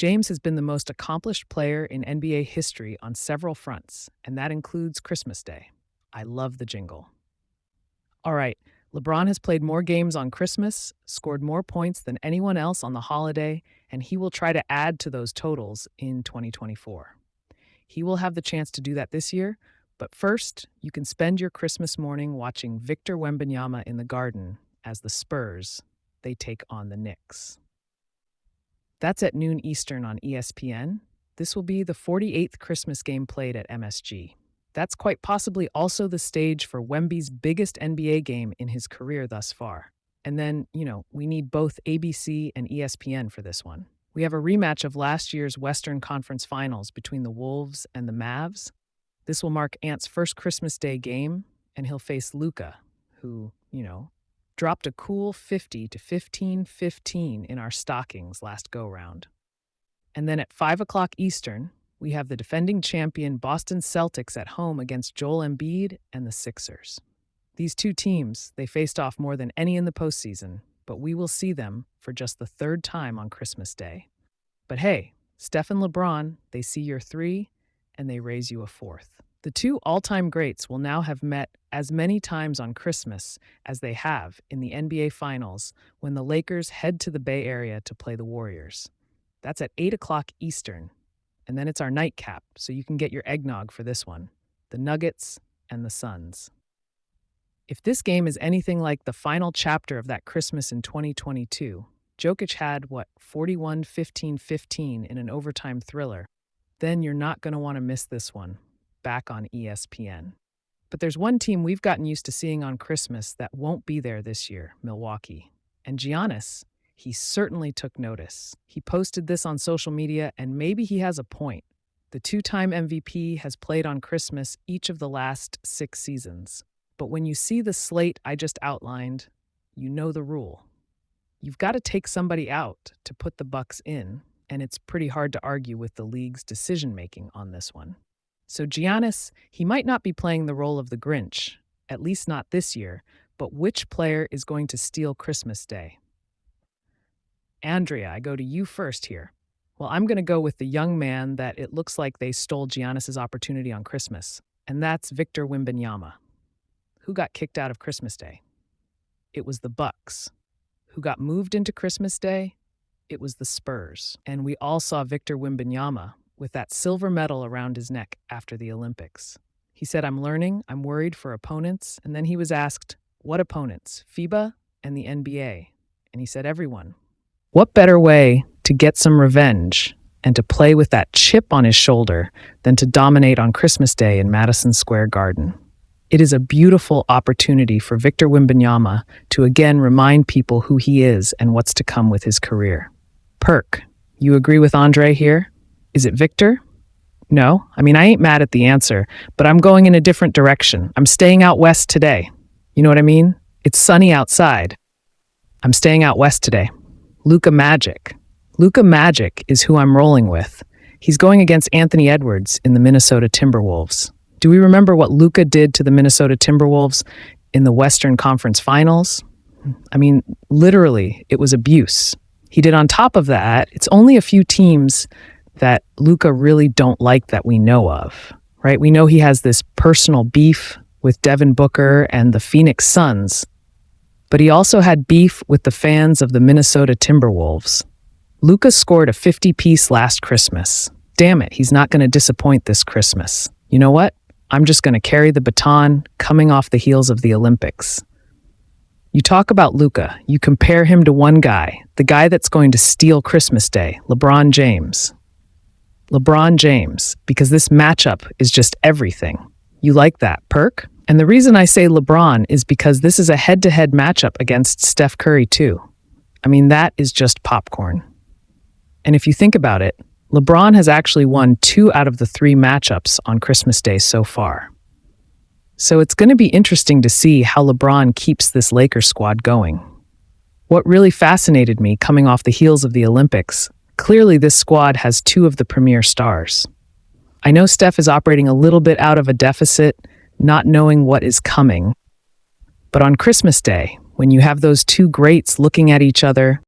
James has been the most accomplished player in NBA history on several fronts, and that includes Christmas Day. I love the jingle. All right, LeBron has played more games on Christmas, scored more points than anyone else on the holiday, and he will try to add to those totals in 2024. He will have the chance to do that this year, but first, you can spend your Christmas morning watching Victor Wembanyama in the Garden as the Spurs, they take on the Knicks. That's at noon Eastern on ESPN. This will be the 48th Christmas game played at MSG. That's quite possibly also the stage for Wemby's biggest NBA game in his career thus far. And then, we need both ABC and ESPN for this one. We have a rematch of last year's Western Conference Finals between the Wolves and the Mavs. This will mark Ant's first Christmas Day game, and he'll face Luka, who, dropped a cool 50 to 15-15 in our stockings last go-round. And then at 5 o'clock Eastern, we have the defending champion Boston Celtics at home against Joel Embiid and the Sixers. These two teams, they faced off more than any in the postseason, but we will see them for just the third time on Christmas Day. But hey, Steph and LeBron, they see your three, and they raise you a fourth. The two all-time greats will now have met as many times on Christmas as they have in the NBA Finals when the Lakers head to the Bay Area to play the Warriors. That's at 8 o'clock Eastern, and then it's our nightcap, so you can get your eggnog for this one, the Nuggets and the Suns. If this game is anything like the final chapter of that Christmas in 2022, Jokic had, 41-15-15 in an overtime thriller, then you're not going to want to miss this one, back on ESPN. But there's one team we've gotten used to seeing on Christmas that won't be there this year, Milwaukee. And Giannis, he certainly took notice. He posted this on social media, and maybe he has a point. The two-time MVP has played on Christmas each of the last 6 seasons. But when you see the slate I just outlined, you know the rule. You've got to take somebody out to put the Bucks in, and it's pretty hard to argue with the league's decision-making on this one. So Giannis, he might not be playing the role of the Grinch, at least not this year, but which player is going to steal Christmas Day? Andrea, I go to you first here. Well, I'm going to go with the young man that it looks like they stole Giannis's opportunity on Christmas, and that's Victor Wembanyama. Who got kicked out of Christmas Day? It was the Bucks. Who got moved into Christmas Day? It was the Spurs. And we all saw Victor Wembanyama with that silver medal around his neck after the Olympics. He said, I'm learning, I'm worried for opponents. And then he was asked, what opponents? FIBA and the NBA. And he said, everyone. What better way to get some revenge and to play with that chip on his shoulder than to dominate on Christmas Day in Madison Square Garden? It is a beautiful opportunity for Victor Wembanyama to again remind people who he is and what's to come with his career. Perk, you agree with Andre here? Is it Victor? No, I ain't mad at the answer, but I'm going in a different direction. I'm staying out west today. You know what I mean? It's sunny outside. I'm staying out west today. Luka Magic. Luka Magic is who I'm rolling with. He's going against Anthony Edwards in the Minnesota Timberwolves. Do we remember what Luka did to the Minnesota Timberwolves in the Western Conference Finals? Literally, it was abuse. He did on top of that, it's only a few teams that Luka really don't like that we know of, right? We know he has this personal beef with Devin Booker and the Phoenix Suns, but he also had beef with the fans of the Minnesota Timberwolves. Luka scored a 50-piece last Christmas. Damn it, he's not going to disappoint this Christmas. You know what? I'm just going to carry the baton coming off the heels of the Olympics. You talk about Luka, you compare him to one guy, the guy that's going to steal Christmas Day, LeBron James. LeBron James, because this matchup is just everything. You like that, Perk? And the reason I say LeBron is because this is a head-to-head matchup against Steph Curry too. That is just popcorn. And if you think about it, LeBron has actually won 2 out of the 3 matchups on Christmas Day so far. So it's going to be interesting to see how LeBron keeps this Lakers squad going. What really fascinated me coming off the heels of the Olympics, clearly this squad has 2 of the premier stars. I know Steph is operating a little bit out of a deficit, not knowing what is coming. But on Christmas Day, when you have those 2 greats looking at each other,